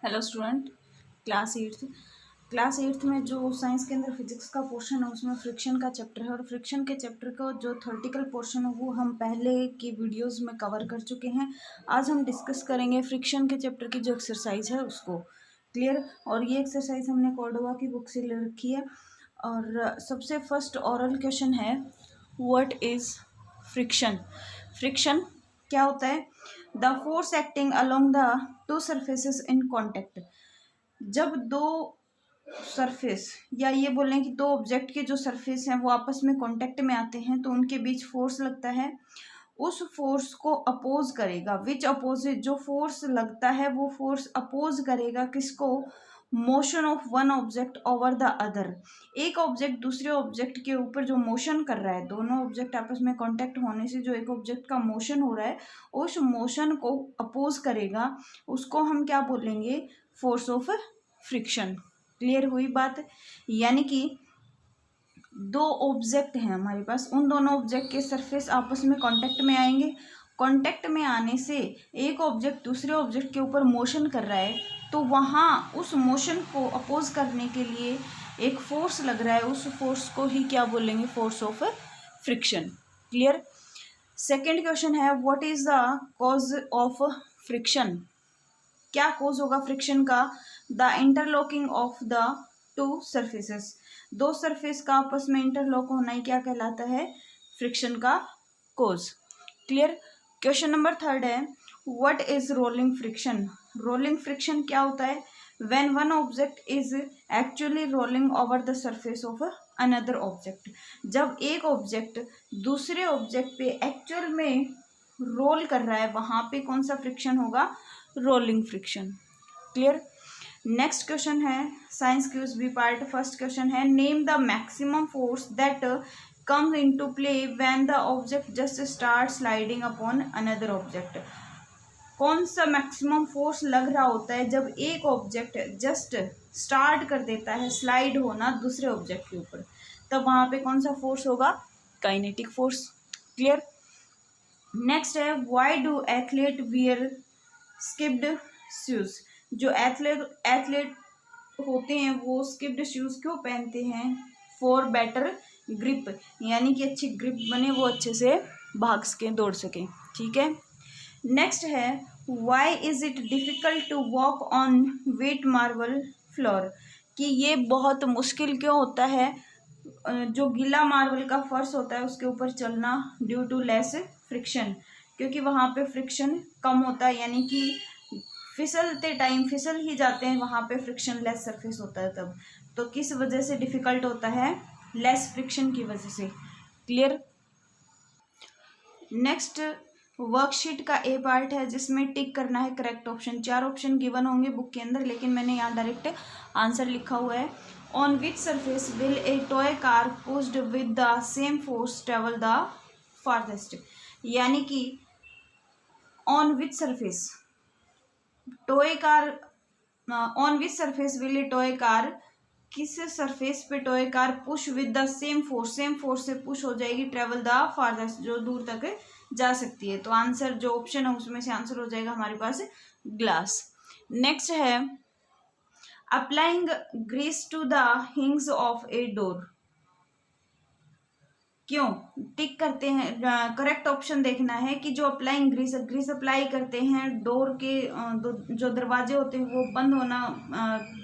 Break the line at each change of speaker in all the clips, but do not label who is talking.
Hello student. Class eighth में जो science के अंदर फिजिक्स का पोर्शन है उसमें फ्रिक्शन का चैप्टर है और फ्रिक्शन के चैप्टर का जो थ्योरेटिकल पोर्शन है वो हम पहले की वीडियोस में कवर कर चुके हैं। आज हम डिस्कस करेंगे फ्रिक्शन के चैप्टर की जो एक्सरसाइज है उसको। क्लियर। और ये एक्सरसाइज हमने कॉर्डोवा की बुक से ले रखी है। और सबसे फर्स्ट ऑरल क्वेश्चन है, व्हाट इज फ्रिक्शन। फ्रिक्शन क्या होता है? The force acting along the two surfaces in contact. जब दो सरफेस या ये बोलें कि दो ऑब्जेक्ट के जो सरफेस हैं वो आपस में कांटेक्ट में आते हैं तो उनके बीच फोर्स लगता है। उस फोर्स को अपोज करेगा, विच अपोजिट, जो फोर्स लगता है वो फोर्स अपोज करेगा किसको? Motion of one object over the other. एक ऑब्जेक्ट दूसरे ऑब्जेक्ट के ऊपर जो मोशन कर रहा है, दोनों ऑब्जेक्ट आपस में कांटेक्ट होने से जो एक ऑब्जेक्ट का मोशन हो रहा है उस मोशन को अपोज करेगा, उसको हम क्या बोलेंगे? Force of friction. क्लियर हुई बात? यानी कि दो ऑब्जेक्ट हैं हमारे पास, उन दोनों ऑब्जेक्ट के सरफेस आपस में कांटेक्ट में आएंगे। कांटेक्ट में आने से एक ऑब्जेक्ट दूसरे ऑब्जेक्ट के ऊपर मोशन कर रहा है तो वहाँ उस मोशन को अपोज करने के लिए एक फोर्स लग रहा है, उस फोर्स को ही क्या बोलेंगे? Force of friction. Clear. Second question है, what is the cause of friction. क्या कॉज होगा फ्रिक्शन का? The interlocking of the two surfaces. दो सरफेस का आपस में इंटरलॉक होना ही क्या कहलाता है? फ्रिक्शन का cause. Clear. Question number third है, what is rolling friction. Rolling friction क्या होता है? When one object is actually rolling over the surface of another object. जब एक ऑब्जेक्ट दूसरे ऑब्जेक्ट पे एक्चुअल में रोल कर रहा है वहां पे कौन सा फ्रिक्शन होगा? Rolling friction. Clear. Next question है science cues B part. First question है, name the maximum force that comes into play when the object just start sliding upon another object. कौन सा मैक्सिमम फोर्स लग रहा होता है जब एक ऑब्जेक्ट जस्ट स्टार्ट कर देता है स्लाइड होना दूसरे ऑब्जेक्ट के ऊपर, तब वहां पे कौन सा फोर्स होगा? Kinetic force. क्लियर। नेक्स्ट है, why do athlete wear skipped shoes. जो एथलीट होते हैं वो स्किप्ड शूज क्यों पहनते हैं? फॉर बेटर ग्रिप, यानी कि अच्छी ग्रिप बने, वो अच्छे से भाग सके, दौड़ सके। ठीक है। नेक्स्ट है, why is it difficult to walk on wet marble floor. कि ये बहुत मुश्किल क्यों होता है जो गीला मार्बल का फर्श होता है उसके ऊपर चलना? ड्यू टू लेस फ्रिक्शन, क्योंकि वहाँ पे फ्रिक्शन कम होता है, यानी कि फिसलते टाइम फिसल ही जाते हैं, वहाँ पे फ्रिक्शन लेस सरफेस होता है तब। तो किस वजह से डिफिकल्ट होता है? लेस फ्रिक्शन की वजह से। क्लियर। नेक्स्ट वर्कशीट का ए पार्ट है जिसमें टिक करना है करेक्ट ऑप्शन। 4 ऑप्शन गिवन होंगे बुक के अंदर, लेकिन मैंने यहाँ डायरेक्ट आंसर लिखा हुआ है। On which surface will A toy car pushed with the same force travel the farthest. यानी कि on which surface toy car, on which surface will A toy car, किस सरफेस पे toy car push with the same force, same force से push हो जाएगी, travel the farthest, जो दूर तक जा सकती है। तो आंसर जो ऑप्शन है उसमें से आंसर हो जाएगा हमारे पास ग्लास। नेक्स्ट है, applying grease to the hinges of a door. क्यों टिक करते हैं? करेक्ट ऑप्शन देखना है कि जो अप्लाइंग ग्रीस अप्लाई करते हैं डोर के जो दरवाजे होते हैं वो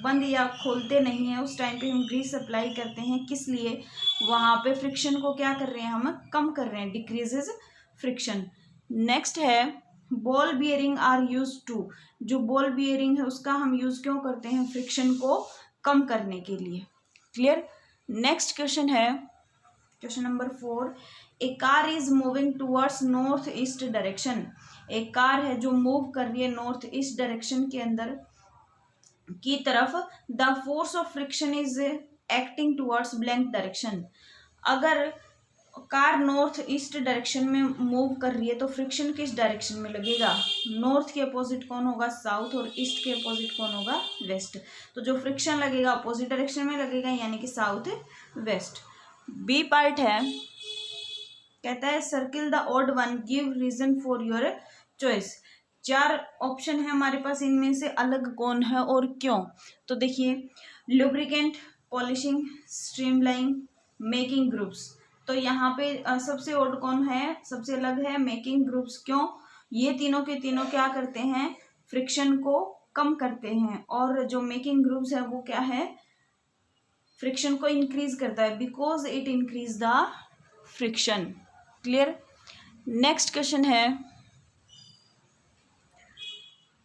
बंद या खोलते नहीं है, उस टाइम पे हम ग्रीस अप्लाई करते हैं। किस लिए? वहां पे फ्रिक्शन को क्या कर रहे हैं? हम कम कर रहे हैं, डिक्रीजेज फ्रिक्शन। नेक्स्ट है, ball bearing are use to. जो बॉल बियरिंग है उसका हम यूज क्यों करते हैं? फ्रिक्शन को कम करने के लिए। क्लियर। नेक्स्ट क्वेश्चन है, question number 4, A car is moving towards north east direction. एक कार है जो मूव कर रही है नॉर्थ ईस्ट डायरेक्शन के अंदर की तरफ। The force of friction is acting towards blank direction. अगर कार नॉर्थ ईस्ट डायरेक्शन में मूव कर रही है तो फ्रिक्शन किस डायरेक्शन में लगेगा? नॉर्थ के अपोजिट कौन होगा? साउथ, और ईस्ट के अपोजिट कौन होगा? वेस्ट। तो जो फ्रिक्शन लगेगा अपोजिट डायरेक्शन में लगेगा, यानी कि साउथ वेस्ट। बी पार्ट है, कहता है circle the odd one, give reason for your choice. 4 option है हमारे पास, इनमें से अलग कौन है और क्यों? तो देखिए, lubricant, polishing, streamline, making groups. तो यहाँ पे सबसे ओड कौन है, सबसे अलग है मेकिंग ग्रुप्स। क्यों? ये तीनों के तीनों क्या करते हैं, फ्रिक्शन को कम करते हैं, और जो मेकिंग ग्रुप्स है वो क्या है, फ्रिक्शन को इंक्रीज करता है, because it increase the friction. Clear? Next question है,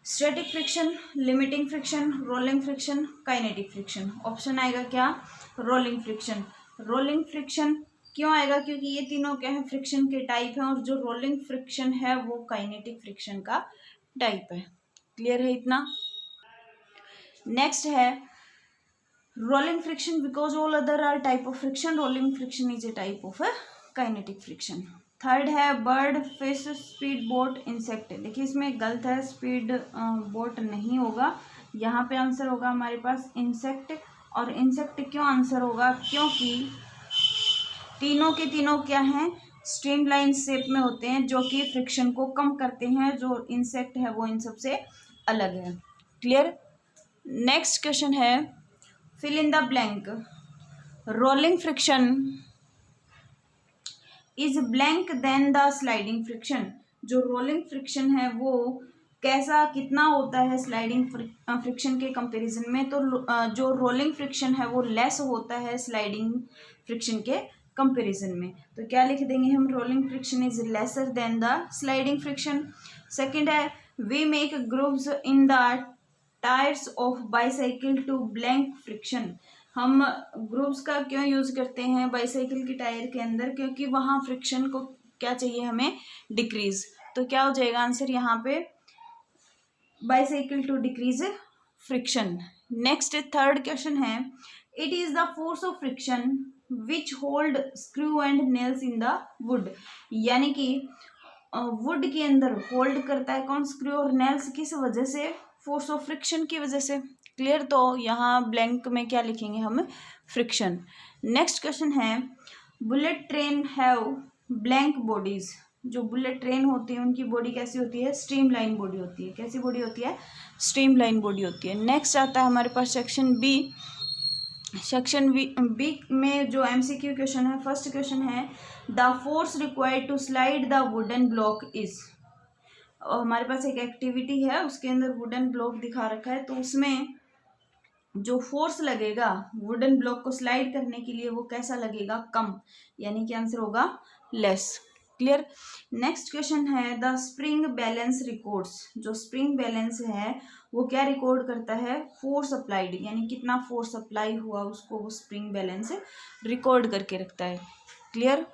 static friction, limiting friction, rolling friction, kinetic friction. Option आएगा क्या, रोलिंग फ्रिक्शन। रोलिंग फ्रिक्शन क्यों आएगा, क्योंकि ये तीनों क्या है, फ्रिक्शन के टाइप हैं, और जो रोलिंग फ्रिक्शन है वो काइनेटिक फ्रिक्शन का टाइप है। क्लियर है इतना? नेक्स्ट है rolling friction, because all other are type of friction, rolling friction is a type of kinetic friction. Third है bird, fish, speed boat, insect. देखिए इसमें गलत है, स्पीड बोट नहीं होगा, यहाँ पे आंसर होगा हमारे पास इंसेक्ट। और इंसेक्ट क्यों आंसर होगा, क्योंकि तीनों के तीनों क्या हैं, स्ट्रीमलाइन शेप में होते हैं, जो कि फ्रिक्शन को कम करते हैं। जो इंसेक्ट है वो इन सबसे अलग है। क्लियर? नेक्स्ट क्वेश्चन है, fill in the blank. Rolling friction is blank than the sliding friction. जो रोलिंग फ्रिक्शन है वो कैसा, कितना होता है स्लाइडिंग फ्रिक्शन के कंपैरिजन में? तो जो रोलिंग फ्रिक्शन है वो लेस होता है स्लाइडिंग फ्रिक्शन के कंपैरिजन में। तो क्या लिख देंगे हम, rolling friction is lesser than the sliding friction. Second है, we make grooves in the tyres of bicycle to blank friction. हम ग्रुप्स का क्यों यूज करते हैं बाईसाइकिल की टायर के अंदर, क्योंकि वहाँ फ्रिक्शन को क्या चाहिए हमें, डिक्रीज। तो क्या हो जाएगा आंसर यहाँ पे, bicycle to decrease friction. Next third question है, it is the force of friction which hold screw and nails in the wood. यानी कि वुड के अंदर होल्ड करता है कौन, स्क्रू और नेल्स, किस वजह से, फोर्स ऑफ फ्रिक्शन की वजह से। क्लियर? तो यहाँ ब्लैंक में क्या लिखेंगे हम, फ्रिक्शन। नेक्स्ट क्वेश्चन है, bullet train have blank bodies. जो बुलेट ट्रेन होती है उनकी बॉडी कैसी होती है, स्ट्रीमलाइन बॉडी होती है। कैसी बॉडी होती है, स्ट्रीमलाइन बॉडी होती है। नेक्स्ट आता है हमारे पास सेक्शन बी। सेक्शन बी में जो एमसीक्यू क्वेश्चन है, फर्स्ट क्वेश्चन है, the force required to slide the wooden block is. और हमारे पास एक एक्टिविटी है, उसके अंदर वुडन ब्लॉक दिखा रखा है, तो उसमें जो फोर्स लगेगा वुडन ब्लॉक को स्लाइड करने के लिए वो कैसा लगेगा, कम, यानी कि आंसर होगा लेस। क्लियर? नेक्स्ट क्वेश्चन है, द स्प्रिंग बैलेंस रिकॉर्ड्स। जो स्प्रिंग बैलेंस है वो क्या रिकॉर्ड करता है, फोर्स अप्लाइड, यानी कितना फोर्स अप्लाई हुआ उसको वो स्प्रिंग बैलेंस रिकॉर्ड करके रखता है। क्लियर?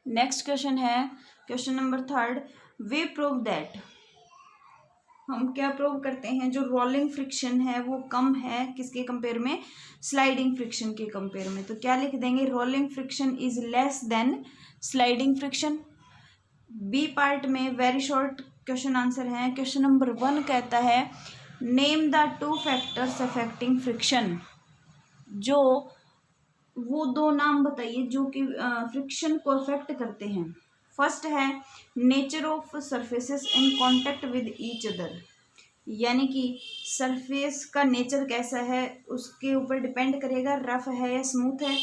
नेक्स्ट क्वेश्चन है, question number third, we prove that. हम क्या प्रूव करते हैं, जो रोलिंग फ्रिक्शन है वो कम है किसके कंपेयर में, स्लाइडिंग फ्रिक्शन के कंपेयर में। तो क्या लिख देंगे, rolling friction is less than sliding friction. B part में वेरी शॉर्ट क्वेश्चन आंसर है। क्वेश्चन नंबर 1 कहता है, name the 2 factors affecting friction. जो वो 2 नाम बताइए जो कि फ्रिक्शन को अफेक्ट करते हैं। फर्स्ट है, nature of surfaces in contact with each other. यानी कि सरफेस का नेचर कैसा है उसके ऊपर डिपेंड करेगा, रफ है या स्मूथ है।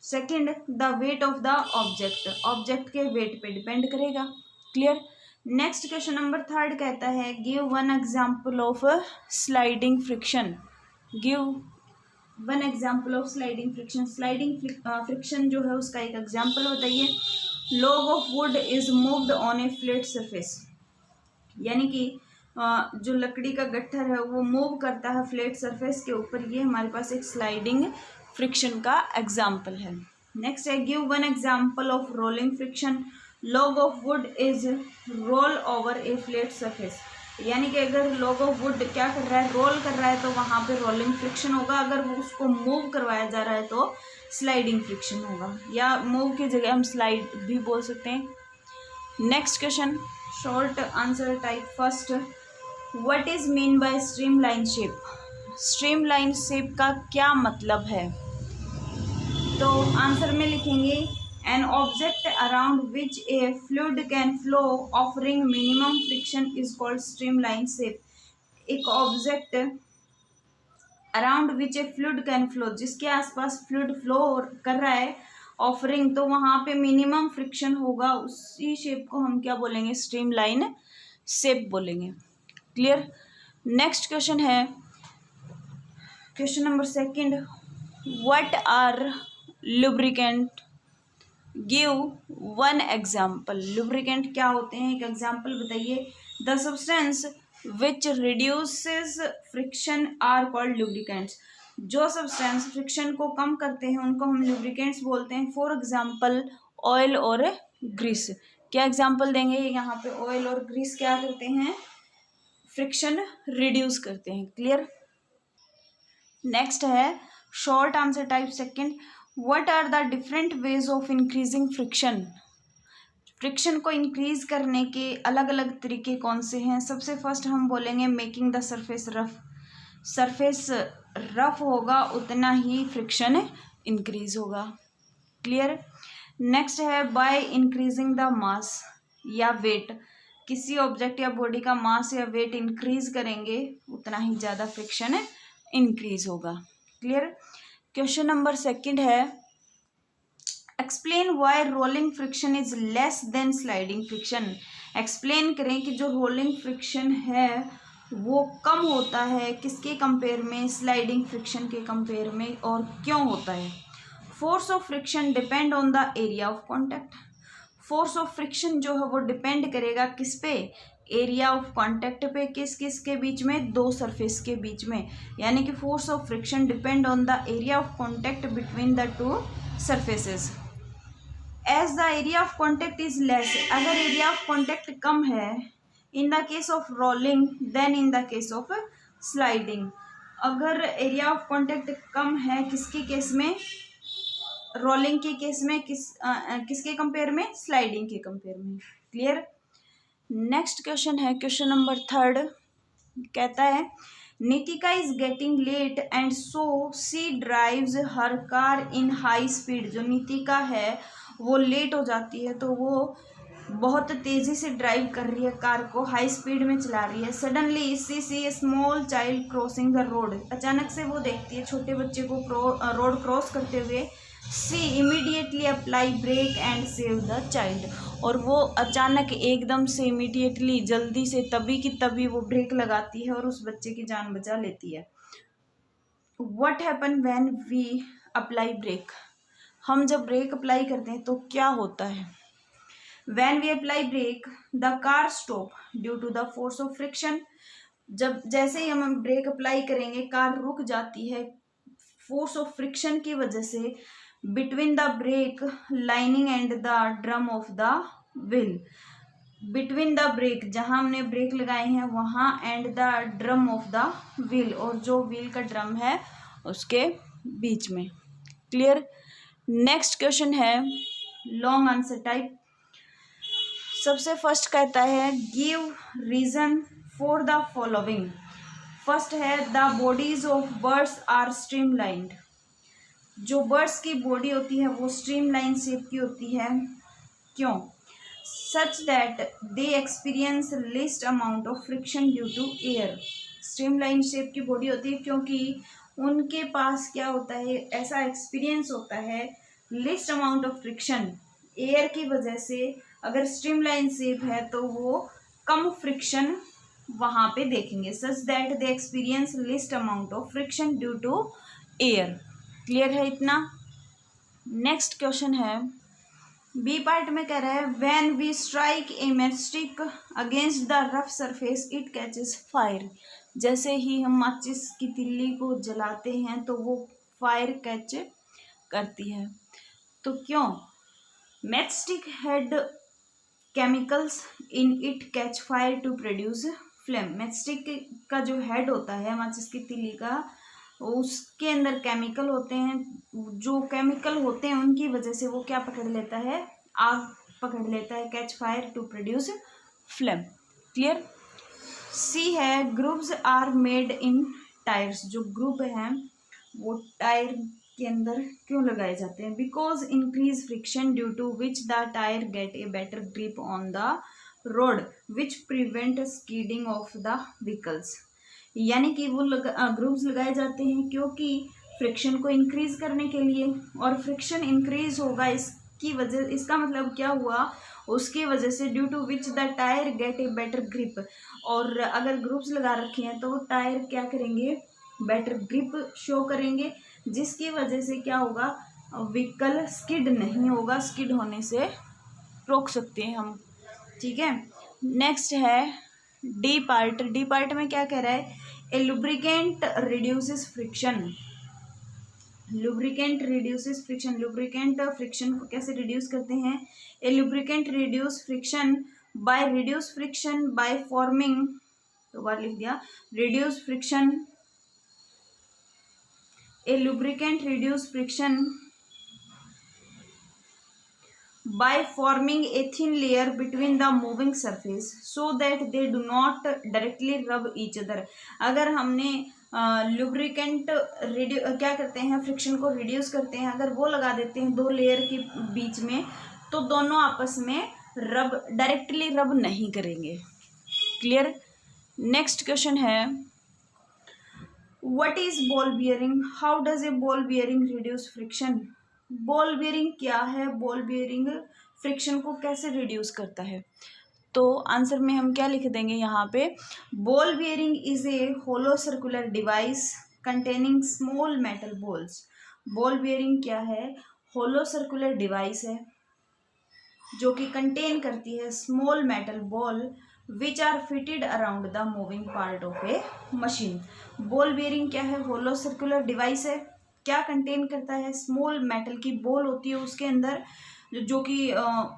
Second, the weight of the object, object के वेट पे डिपेंड करेगा। क्लियर? नेक्स्ट क्वेश्चन नंबर 3 कहता है, give 1 example of sliding friction. Give 1 example of sliding friction. Sliding friction जो है उसका एक एग्जाम्पल बताइए। Log of would is moved on A flat surface. यानी कि जो लकड़ी का गट्ठर है वो मूव करता है फ्लैट सरफेस के ऊपर। ये हमारे पास एक स्लाइडिंग फ्रिक्शन का एग्जाम्पल है। नेक्स्ट है, give 1 example of rolling friction. Log of would is roll over A flat surface. यानी कि अगर लॉग ऑफ वुड क्या कर रहा है, रोल कर रहा है, तो वहाँ पे रोलिंग फ्रिक्शन होगा। अगर वो उसको मूव करवाया जा रहा है तो स्लाइडिंग फ्रिक्शन होगा, या मूव की जगह हम स्लाइड भी बोल सकते हैं। Next question, short answer type. First, what is mean by streamline shape. Streamline shape का क्या मतलब है? तो आंसर में लिखेंगे an object around which a fluid can flow offering minimum friction is called streamline shape. एक object around which a fluid can flow, जिसके आसपास फ्लूइड फ्लो कर रहा है, ऑफरिंग, तो वहां पे मिनिमम फ्रिक्शन होगा, उसी शेप को हम क्या बोलेंगे, स्ट्रीमलाइन शेप बोलेंगे। क्लियर। नेक्स्ट क्वेश्चन है question number second, what are lubricant, give one example. Lubricant क्या होते हैं, एक एग्जाम्पल बताइए। The substance which reduces friction are called lubricants. जो सब्सटेंस फ्रिक्शन को कम करते हैं उनको हम लुब्रिकेंट्स बोलते हैं। फॉर एग्जाम्पल ऑयल और ग्रीस। क्या एग्जाम्पल देंगे, यहाँ पे ऑयल और ग्रीस क्या करते हैं, फ्रिक्शन रिड्यूस करते हैं। क्लियर। नेक्स्ट है short answer type second, what are the different ways of increasing friction. Friction को इंक्रीज करने के अलग अलग तरीके कौन से हैं। सबसे फर्स्ट हम बोलेंगे making the surface rough. Surface rough होगा उतना ही फ्रिक्शन इंक्रीज होगा। क्लियर। नेक्स्ट है बाय इंक्रीजिंग द मास या वेट। किसी ऑब्जेक्ट या बॉडी का मास या वेट इंक्रीज करेंगे उतना ही ज़्यादा फ्रिक्शन इंक्रीज होगा। क्लियर। क्वेश्चन नंबर सेकंड है explain why rolling friction is less than sliding friction. Explain करें कि जो रोलिंग फ्रिक्शन है वो कम होता है किसके कंपेयर में, स्लाइडिंग फ्रिक्शन के कंपेयर में, और क्यों होता है। Force of friction depend on the area of contact. Force of friction जो है वो डिपेंड करेगा किस पे, एरिया ऑफ कॉन्टैक्ट पे, किस किस के बीच में, दो सरफेस के बीच में। यानी कि force of friction depend on the area of contact between the two surfaces. As the area of contact is less, अगर एरिया ऑफ कॉन्टैक्ट कम है in the case of rolling than in the case of sliding. अगर area of contact कम है किसके case में, rolling के case में, किसके कंपेयर में, स्लाइडिंग के कंपेयर में। क्लियर। नेक्स्ट क्वेश्चन है क्वेश्चन नंबर थर्ड, कहता है Nitika is getting late and so she drives her car in high speed. जो नितिका है वो लेट हो जाती है तो वो बहुत तेजी से ड्राइव कर रही है, कार को हाई स्पीड में चला रही है। Suddenly she see a small child crossing the road. अचानक से वो देखती है छोटे बच्चे को रोड क्रॉस करते हुए। See immediately apply brake and save the child. और वो अचानक एकदम से इमीडिएटली जल्दी से तभी की तभी वो ब्रेक लगाती है और उस बच्चे की जान बचा लेती है। What happen when we apply brake. हम जब ब्रेक अप्लाई करते हैं तो क्या होता है। When we apply brake the car stop due to the force of friction. जब जैसे ही हम ब्रेक अप्लाई करेंगे कार रुक जाती है फोर्स ऑफ फ्रिक्शन की वजह से। Between the brake lining and the drum of the wheel. Between the brake, जहां हमने ब्रेक लगाए हैं वहां, and the drum of the wheel, और जो व्हील का ड्रम है उसके बीच में। क्लियर। नेक्स्ट क्वेश्चन है लॉन्ग आंसर टाइप। सबसे फर्स्ट कहता है give reason for the following. First है the bodies of birds are streamlined. जो बर्ड्स की बॉडी होती है वो स्ट्रीमलाइन शेप की होती है, क्यों। Such that they experience least amount of friction due to air. Streamline shape की बॉडी होती है क्योंकि उनके पास क्या होता है, ऐसा एक्सपीरियंस होता है list amount of friction, air की वजह से। अगर स्ट्रीमलाइन शेप है तो वो कम फ्रिक्शन वहाँ पे देखेंगे। Such that they experience least amount of friction due to air. Clear है इतना। नेक्स्ट क्वेश्चन है बी पार्ट में कह रहा है when we strike a matchstick against the rough surface it catches fire. जैसे ही हम माचिस की तिल्ली को जलाते हैं तो वो फायर कैच करती है, तो क्यों। Matchstick had chemicals in it catch fire to produce flame. Matchstick का जो हेड होता है माचिस की तिल्ली का, उसके अंदर केमिकल होते हैं। जो केमिकल होते हैं उनकी वजह से वो क्या पकड़ लेता है, आग पकड़ लेता है, catch fire to produce flame. Clear. C है groups are made in tyres. जो ग्रुप हैं वो टायर के अंदर क्यों लगाए जाते हैं? Because increase friction due to which the tyre get a better grip on the road which prevent skidding of the vehicles. यानी कि वो ग्रूव्स लगाए जाते हैं क्योंकि फ्रिक्शन को इंक्रीज करने के लिए, और फ्रिक्शन इंक्रीज होगा इसकी वजह, इसका मतलब क्या हुआ, उसकी वजह से due to which the tyre get a better grip. और अगर ग्रूव्स लगा रखे हैं तो वो टायर क्या करेंगे, बेटर ग्रिप शो करेंगे, जिसकी वजह से क्या होगा, व्हीकल स्किड नहीं होगा, स्किड होने से रोक सकते हैं हम। ठीक है, नेक्स्ट है डी पार्ट। डी पार्ट में क्या कह रहा है, a lubricant reduces friction. Lubricant reduces friction, lubricant friction को कैसे रिड्यूस करते हैं? A lubricant reduce friction by reduce friction by forming, तो बार लिख दिया, reduce friction, a lubricant reduce friction by forming a thin layer between the moving surface so that they do not directly rub each other। अगर हमने lubricant क्या करते हैं, friction को रिड्यूस करते हैं, अगर वो लगा देते हैं दो लेयर के बीच में, तो दोनों आपस में रब, डायरेक्टली रब नहीं करेंगे। क्लियर। नेक्स्ट क्वेश्चन है, what is ball bearing, how does a ball bearing reduce friction. Ball bearing क्या है, बॉल बियरिंग फ्रिक्शन को कैसे रिड्यूस करता है? तो आंसर में हम क्या लिख देंगे यहाँ पे, ball bearing is a hollow circular device containing small metal balls. Ball bearing क्या है, होलो सर्कुलर डिवाइस है जो कि कंटेन करती है small metal ball which are fitted around the moving part of a machine. Ball bearing क्या है, होलो circular device है, क्या कंटेन करता है, स्मॉल मेटल की बॉल होती है उसके अंदर, जो कि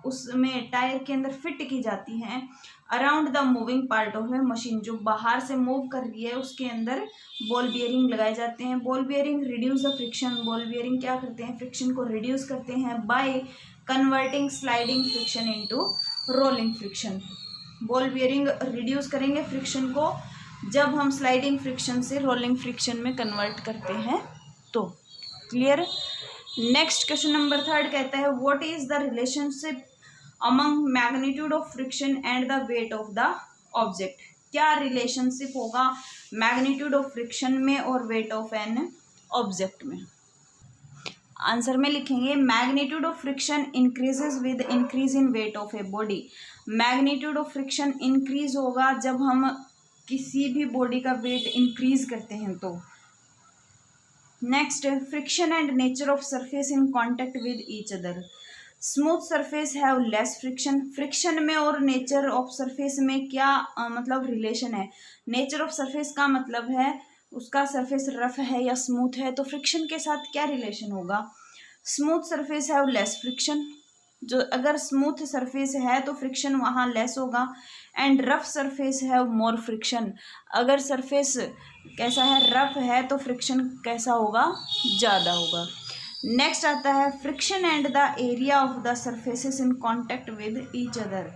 उसमें टायर के अंदर फिट की जाती हैं around the moving part of a machine, जो बाहर से मूव कर रही है उसके अंदर बॉल बियरिंग लगाए जाते हैं। Ball bearing reduce the friction, ball bearing क्या करते हैं, फ्रिक्शन को रिड्यूस करते हैं by converting sliding friction into rolling friction. Ball bearing reduce करेंगे फ्रिक्शन को जब हम स्लाइडिंग फ्रिक्शन से रोलिंग फ्रिक्शन में कन्वर्ट करते हैं तो। क्लियर। नेक्स्ट क्वेश्चन नंबर 3 कहता है, what is the relationship among magnitude of friction and the weight of the object. क्या रिलेशनशिप होगा मैग्नीट्यूड ऑफ फ्रिक्शन में और वेट ऑफ एन ऑब्जेक्ट में? आंसर में लिखेंगे, magnitude of friction increases with increase in weight of a body. Magnitude of friction increase होगा जब हम किसी भी बॉडी का वेट इंक्रीज करते हैं तो। Next, friction and nature of surface in contact with each other. Smooth surface have less friction. Friction में और नेचर ऑफ सरफेस में क्या मतलब रिलेशन है? नेचर ऑफ सरफेस का मतलब है उसका सरफेस रफ है या स्मूथ है, तो फ्रिक्शन के साथ क्या रिलेशन होगा? Smooth surface have less friction, जो अगर स्मूथ सरफेस है तो फ्रिक्शन वहाँ लेस होगा, and rough surface have more friction. अगर सरफेस कैसा है, रफ है, तो फ्रिक्शन कैसा होगा, ज़्यादा होगा। नेक्स्ट आता है, friction and the area of the surfaces in contact with each other.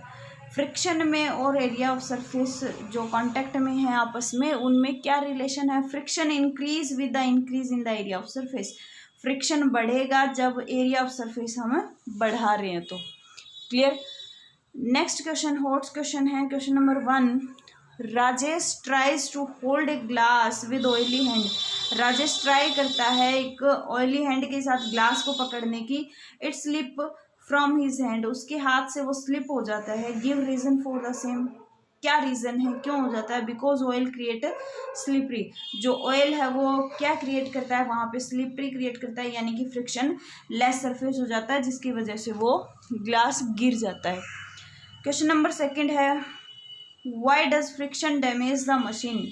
Friction में और एरिया ऑफ सरफेस जो कांटेक्ट में है आपस में, उनमें क्या रिलेशन है? Friction increase with the increase in the area of surface. Friction बढ़ेगा जब एरिया ऑफ सरफेस हम बढ़ा रहे हैं तो। Clear. Next question hot question है, question number 1। Rajesh tries to hold a glass with oily hand. Rajesh try करता है एक ऑयली हैंड के साथ ग्लास को पकड़ने की। It slip from his hand, उसके हाथ से वो स्लिप हो जाता है। Give reason for the same. क्या रीज़न है, क्यों हो जाता है? Because oil create slippery. जो ऑयल है वो क्या क्रिएट करता है, वहाँ पे स्लिपरी क्रिएट करता है, यानी कि फ्रिक्शन लेस सरफेस हो जाता है, जिसकी वजह से वो ग्लास गिर जाता है। क्वेश्चन नंबर 2 है, why does friction damage the machine.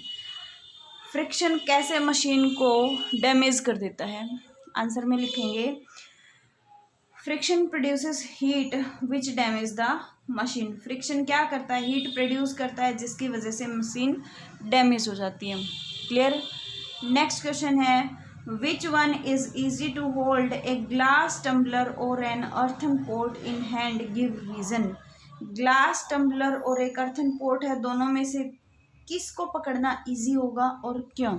Friction कैसे मशीन को डैमेज कर देता है? आंसर में लिखेंगे, friction produces heat which damage the machine. Friction क्या करता है, हीट प्रोड्यूस करता है, जिसकी वजह से मशीन डैमेज हो जाती है। क्लियर। नेक्स्ट क्वेश्चन है, which one is easy to hold, a glass tumbler और an earthen pot in hand, give reason. Glass tumbler और एक अर्थन पॉट है, दोनों में से किसको पकड़ना ईजी होगा और क्यों?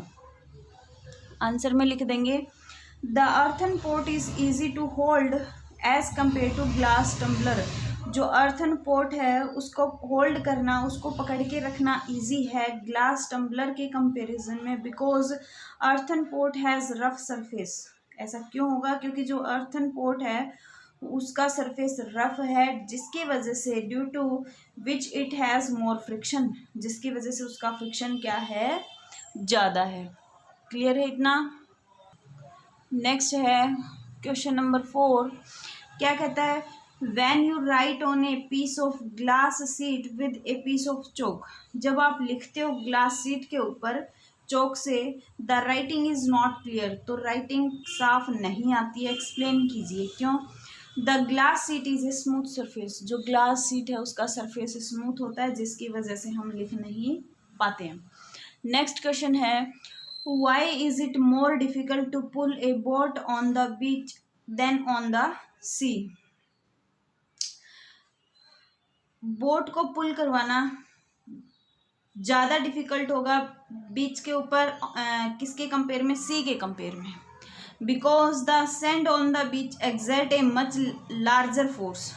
आंसर में लिख देंगे, the earthen pot is easy to hold as compare to glass tumbler. जो अर्थन पॉट है उसको होल्ड करना, उसको पकड़ के रखना इजी है ग्लास टम्बलर के कंपैरिजन में, because earthen pot has rough surface. ऐसा क्यों होगा? क्योंकि जो अर्थन पॉट है उसका सरफेस रफ है, जिसकी वजह से due to which it has more friction, जिसकी वजह से उसका फ्रिक्शन क्या है? ज़्यादा है। क्लियर है इतना? नेक्स्ट है क्वेश्चन नंबर 4। क्या कहता है? When you write on a piece of glass sheet with a piece of chalk. जब आप लिखते हो ग्लास सीट के ऊपर चौक से, the writing is not clear, तो राइटिंग साफ नहीं आती है। एक्सप्लेन कीजिए क्यों। The glass seat is a smooth surface. जो ग्लास सीट है उसका सरफेस स्मूथ होता है, जिसकी वजह से हम लिख नहीं पाते हैं। नेक्स्ट क्वेश्चन है, why is it more difficult to pull a boat on the beach than on the sea? Boat को पुल करवाना ज़्यादा डिफिकल्ट होगा बीच के ऊपर, किसके कंपेयर में? सी के कंपेयर में। Because the sand on the beach exert a much larger force.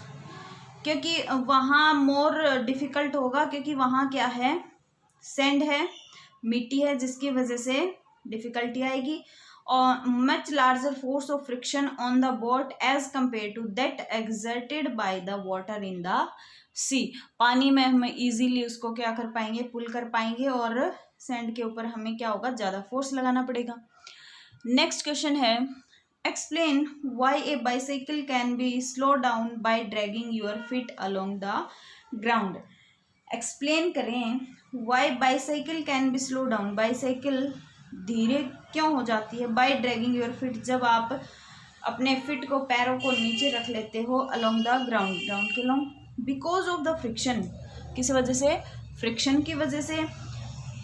क्योंकि वहाँ मोर डिफिकल्ट होगा, क्योंकि वहाँ क्या है? सैंड है, मिट्टी है, जिसकी वजह से डिफिकल्टी आएगी। और much larger force of friction on the boat as compare to that exerted by the water in the sea. पानी में हम इजीली उसको क्या कर पाएंगे? पुल कर पाएंगे, और सैंड के ऊपर हमें क्या होगा? ज़्यादा फोर्स लगाना पड़ेगा। नेक्स्ट क्वेश्चन है, explain why a bicycle can be slow down by dragging your feet along the ground. Explain करें why bicycle can be slow down. Bicycle धीरे क्यों हो जाती है? बाय ड्रैगिंग योर फीट, जब आप अपने फिट को, पैरों को नीचे रख लेते हो अलोंग द ग्राउंड, ग्राउंड के long. Because of the friction, किस वजह से? फ्रिक्शन की वजह से।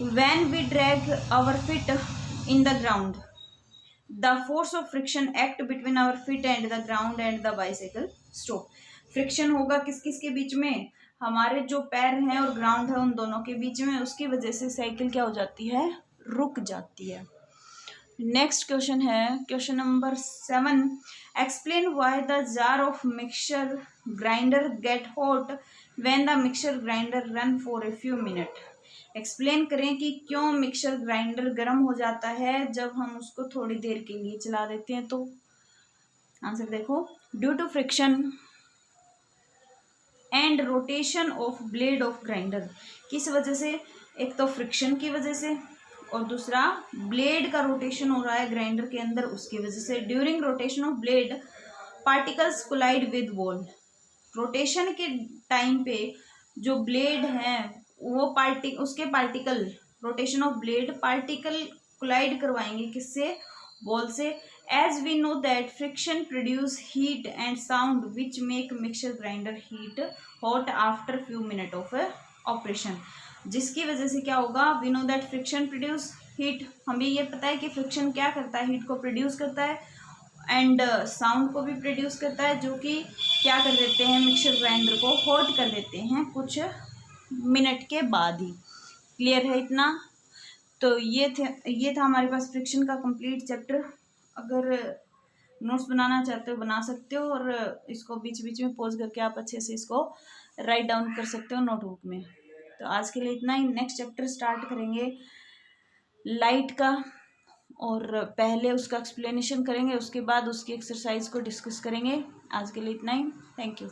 When we drag our feet in the ground, the force of friction act between our feet and the ground and the bicycle stop. Friction होगा किस किस के बीच में? हमारे जो पैर हैं और ग्राउंड है उन दोनों के बीच में, उसकी वजह से साइकिल क्या हो जाती है? रुक जाती है। नेक्स्ट क्वेश्चन है question number 7। Explain why the jar of mixture grinder get hot when the mixture grinder run for a few minute. Explain करें कि क्यों मिक्सचर ग्राइंडर गर्म हो जाता है जब हम उसको थोड़ी देर के लिए चला देते हैं। तो आंसर देखो, due to friction and rotation of blade of grinder. किस वजह से? एक तो फ्रिक्शन की वजह से, और दूसरा ब्लेड का रोटेशन हो रहा है ग्राइंडर के अंदर, उसकी वजह से। During rotation of blade particles collide with wall. Rotation के टाइम पे जो ब्लेड है वो उसके particle, rotation of blade particle collide करवाएंगे किससे? वॉल से। As we know that friction produce heat and sound which make mixture grinder heat hot after few minute of operation. जिसकी वजह से क्या होगा? We know that friction produce heat. हमें ये पता है कि फ्रिक्शन क्या करता है? हीट को प्रोड्यूस करता है, एंड साउंड को भी प्रोड्यूस करता है, जो कि क्या कर देते हैं? मिक्सचर ग्राइंडर को हॉट कर देते हैं कुछ मिनट के बाद ही। क्लियर है इतना? तो ये था हमारे पास फ्रिक्शन का कंप्लीट चैप्टर। अगर नोट्स बनाना चाहते हो बना सकते हो, और इसको बीच बीच में पॉज करके आप अच्छे से इसको राइट डाउन कर सकते हो नोटबुक में। तो आज के लिए इतना ही। नेक्स्ट चैप्टर स्टार्ट करेंगे लाइट का, और पहले उसका एक्सप्लेनेशन करेंगे, उसके बाद उसकी एक्सरसाइज को डिस्कस करेंगे। आज के लिए इतना ही। Thank you.